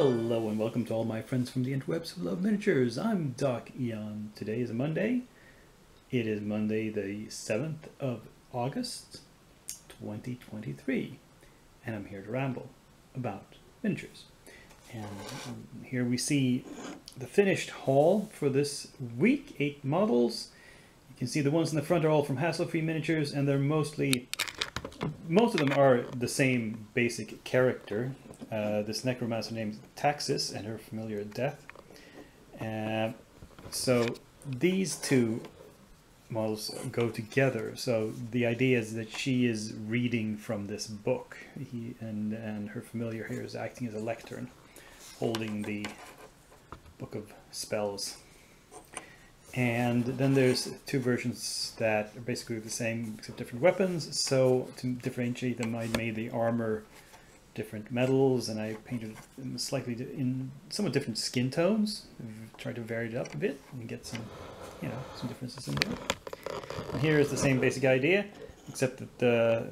Hello and welcome to all my friends from the interwebs who love miniatures. I'm Doc Eon. Today is a Monday. It is Monday the 7th of August 2023 and I'm here to ramble about miniatures. And here we see the finished haul for this week, 8 models. You can see the ones in the front are all from Hassle-Free Miniatures, and they're most of them are the same basic character. This necromancer named Taxis and her familiar Death. So these two models go together. So the idea is that she is reading from this book, and her familiar here is acting as a lectern, holding the book of spells. And then there's two versions that are basically the same except different weapons. So to differentiate them, I made the armor different metals, and I painted them slightly in somewhat different skin tones. I've tried to vary it up a bit and get some, some differences in there. And here is the same basic idea, except that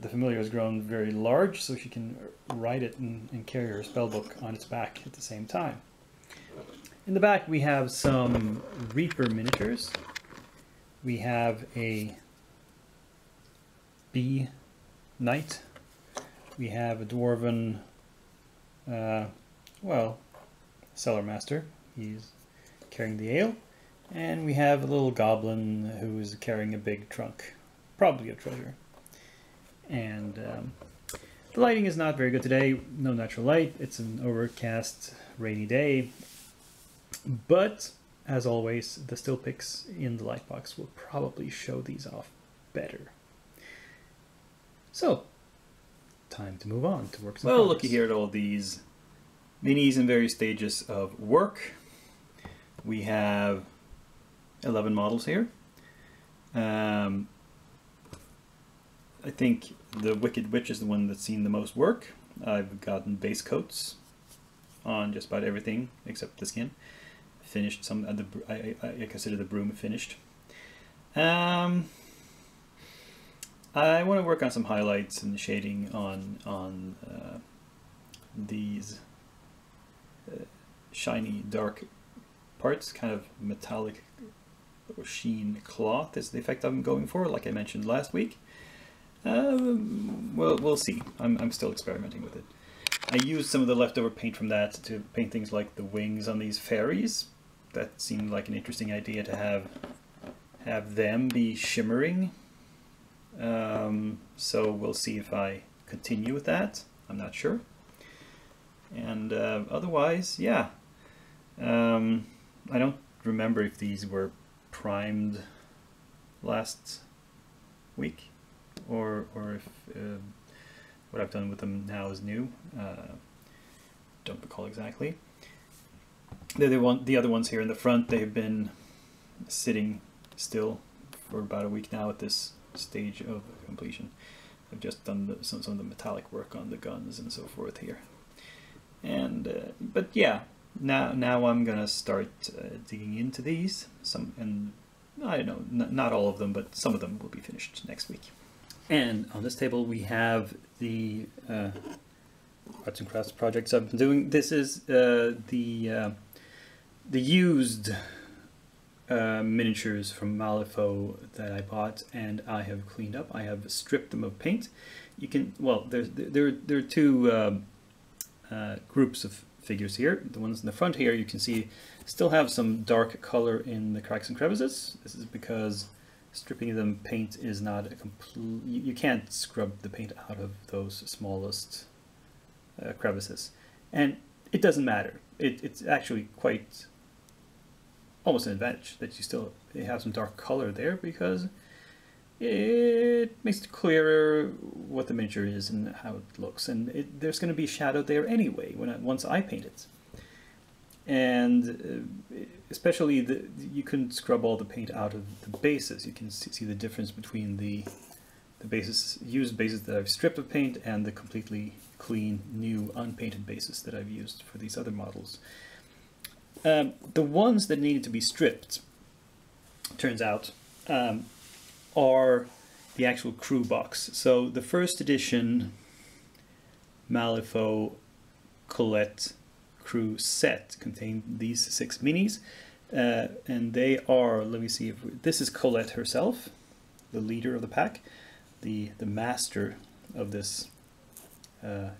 the familiar has grown very large, so she can ride it and carry her spellbook on its back at the same time. In the back we have some Reaper miniatures. We have a bee knight. We have a dwarven, cellar master. He's carrying the ale. And we have a little goblin who is carrying a big trunk, probably a treasure. And the lighting is not very good today. No natural light. It's an overcast, rainy day. But, as always, the still pics in the light box will probably show these off better. So, time to move on to works in progress. Well, looky here at all these minis in various stages of work. We have 11 models here. I think the Wicked Witch is the one that's seen the most work. I've gotten base coats on just about everything except the skin. Finished some of the, I consider the broom finished. I want to work on some highlights and shading on these shiny dark parts, kind of metallic or sheen cloth is the effect I'm going for, like I mentioned last week. We'll see. I'm still experimenting with it. I used some of the leftover paint from that to paint things like the wings on these fairies. That seemed like an interesting idea to have them be shimmering. So we'll see if I continue with that. I'm not sure. And otherwise, yeah. I don't remember if these were primed last week or if what I've done with them now is new. Don't recall exactly. The other ones here in the front, they've been sitting still for about a week now at this stage of completion. I've just done some of the metallic work on the guns and so forth here. And but yeah, now I'm gonna start digging into these. And I don't know, not all of them, but some of them will be finished next week. And on this table we have the arts and crafts projects I've been doing. This is the used miniatures from Malifaux that I bought and I have cleaned up. I have stripped them of paint. You can, well, there are two groups of figures here. The ones in the front here you can see still have some dark color in the cracks and crevices. This is because stripping them paint is not a complete, you can't scrub the paint out of those smallest crevices, and it doesn't matter. It's actually quite almost an advantage that you still have some dark color there, because it makes it clearer what the miniature is and how it looks, and there's going to be shadow there anyway once I paint it. And especially you can scrub all the paint out of the bases. You can see the difference between the used bases that I've stripped of paint and the completely clean new unpainted bases that I've used for these other models. The ones that needed to be stripped, turns out, are the actual crew box. So the first edition Malifaux Colette crew set contain these 6 minis, and they are, let me see, this is Colette herself, the leader of the pack, the master of this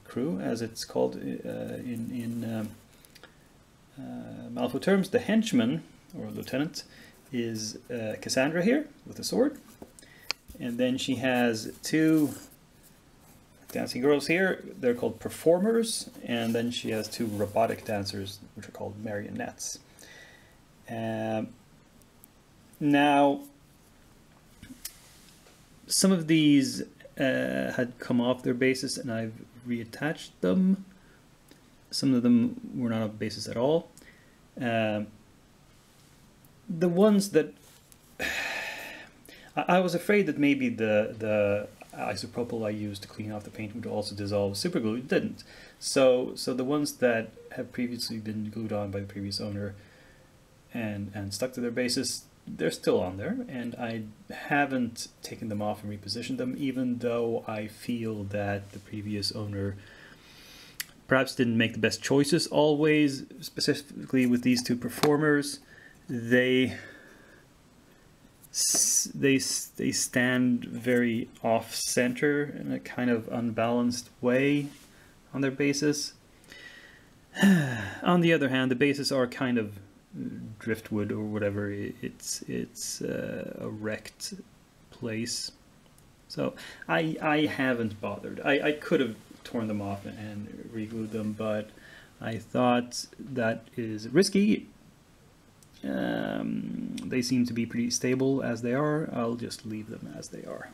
crew, as it's called in Malifaux terms. The henchman, or lieutenant, is Cassandra here, with a sword. And then she has 2 dancing girls here, they're called performers, and then she has 2 robotic dancers, which are called marionettes. Now, some of these had come off their bases and I've reattached them. Some of them were not on basis at all. The ones that I was afraid that maybe the isopropyl I used to clean off the paint would also dissolve super glue. It didn't. So the ones that have previously been glued on by the previous owner and stuck to their bases, they're still on there, and I haven't taken them off and repositioned them, even though I feel that the previous owner perhaps didn't make the best choices always. Specifically with these 2 performers, they stand very off-center in a kind of unbalanced way on their bases. On the other hand, the bases are kind of driftwood or whatever. It's a wrecked place, so I haven't bothered. I could have torn them off and re-glued them, but I thought that is risky. They seem to be pretty stable as they are. I'll just leave them as they are.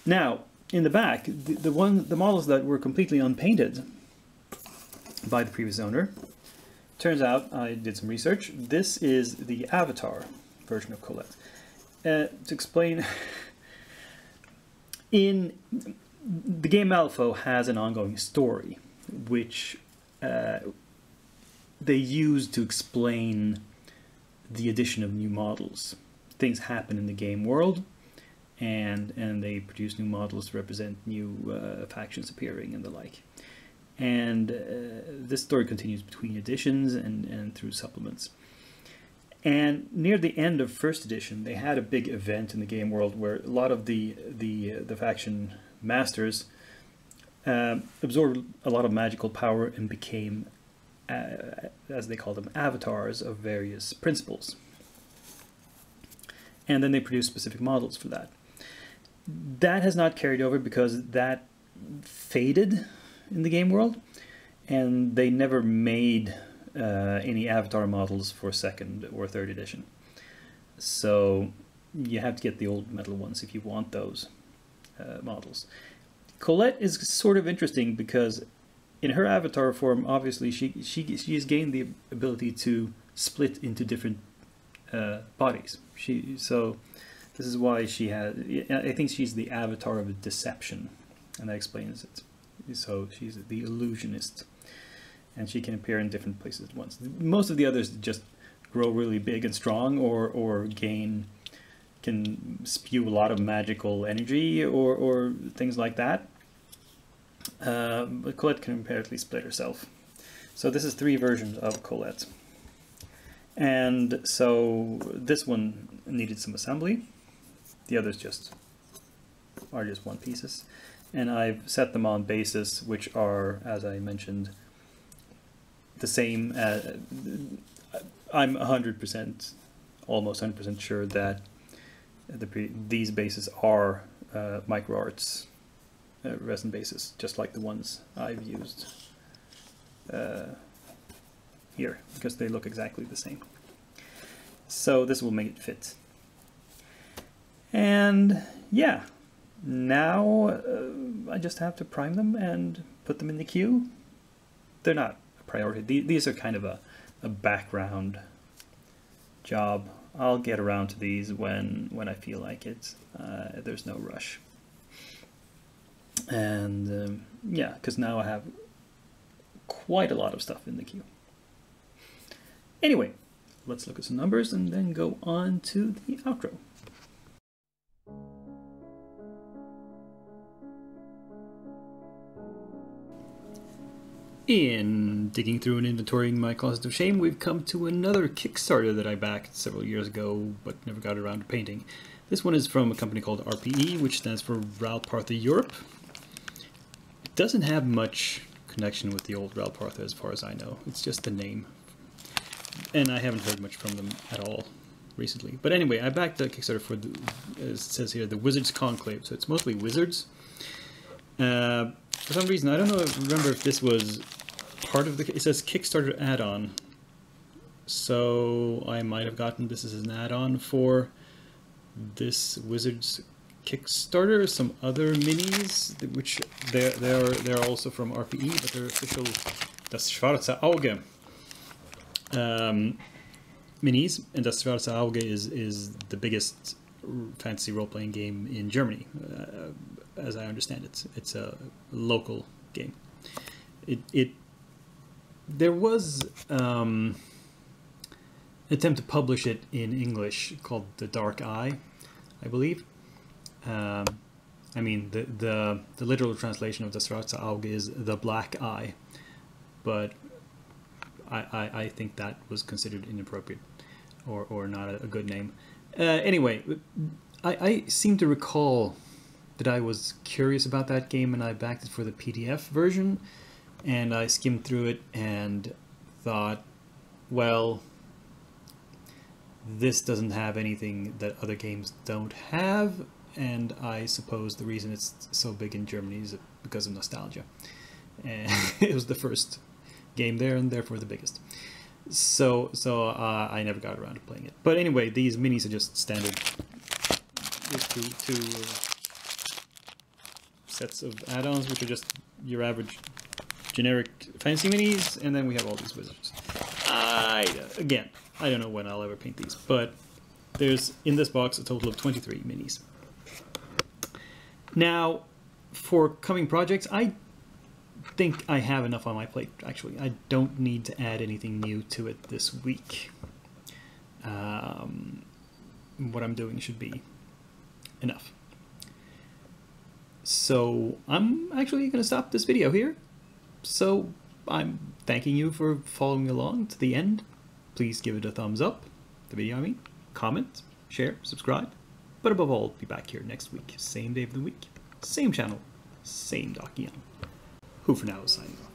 Now, in the back, the models that were completely unpainted by the previous owner, turns out, I did some research, this is the Avatar version of Colette. To explain, in the game Malifaux has an ongoing story, which they use to explain the addition of new models. Things happen in the game world, and they produce new models to represent new factions appearing and the like. And this story continues between editions and through supplements. And near the end of first edition, they had a big event in the game world where a lot of the faction masters absorbed a lot of magical power and became, as they call them, avatars of various principles. And then they produced specific models for that. That has not carried over because that faded in the game world, and they never made any avatar models for 2nd or 3rd edition. So you have to get the old metal ones if you want those models. Colette is sort of interesting because in her avatar form, obviously she has gained the ability to split into different bodies. So this is why she has, I think she's the avatar of deception, and that explains it. So she's the illusionist, and she can appear in different places at once. Most of the others just grow really big and strong, or can spew a lot of magical energy, or things like that. But Colette can apparently split herself. So this is 3 versions of Colette. And so this one needed some assembly. The others are just one pieces. And I've set them on bases which are, as I mentioned, the same. I'm 100%, almost 100% sure that these bases are microarts resin bases, just like the ones I've used here, because they look exactly the same. So this will make it fit. And yeah. Now I just have to prime them and put them in the queue. They're not a priority. These are kind of a background job. I'll get around to these when I feel like it. There's no rush. And yeah, because now I have quite a lot of stuff in the queue. Anyway, let's look at some numbers and then go on to the outro. In digging through and inventorying my closet of shame, we've come to another Kickstarter that I backed several years ago, but never got around to painting. This one is from a company called RPE, which stands for Ralpartha Europe. It doesn't have much connection with the old Ralpartha as far as I know. It's just the name. And I haven't heard much from them at all recently. But anyway, I backed the Kickstarter for, as it says here, the Wizards Conclave. So it's mostly wizards. For some reason, I don't remember if this was part of the... It says Kickstarter add-on. So I might have gotten this as an add-on for this Wizards Kickstarter. Some other minis, which they're also from RPE, but they're official Das Schwarze Auge minis. And Das Schwarze Auge is the biggest fantasy role-playing game in Germany. As I understand it, it's a local game. There was an attempt to publish it in English called The Dark Eye, I believe. I mean, the literal translation of Das Schwarze Auge is The Black Eye, but I think that was considered inappropriate or not a good name. Anyway, I seem to recall that I was curious about that game and I backed it for the PDF version, and I skimmed through it and thought, well, this doesn't have anything that other games don't have, and I suppose the reason it's so big in Germany is because of nostalgia. And it was the first game there and therefore the biggest. So I never got around to playing it. But anyway, these minis are just standard with two sets of add-ons, which are just your average generic fantasy minis, and then we have all these wizards. Again, I don't know when I'll ever paint these, but there's in this box a total of 23 minis. Now, for coming projects, I think I have enough on my plate, actually. I don't need to add anything new to it this week. What I'm doing should be enough. So I'm actually going to stop this video here. So I'm thanking you for following along to the end. Please give it a thumbs up, the video I mean, comment, share, subscribe. But above all, be back here next week, same day of the week, same channel, same Doc Young, who for now is signing off.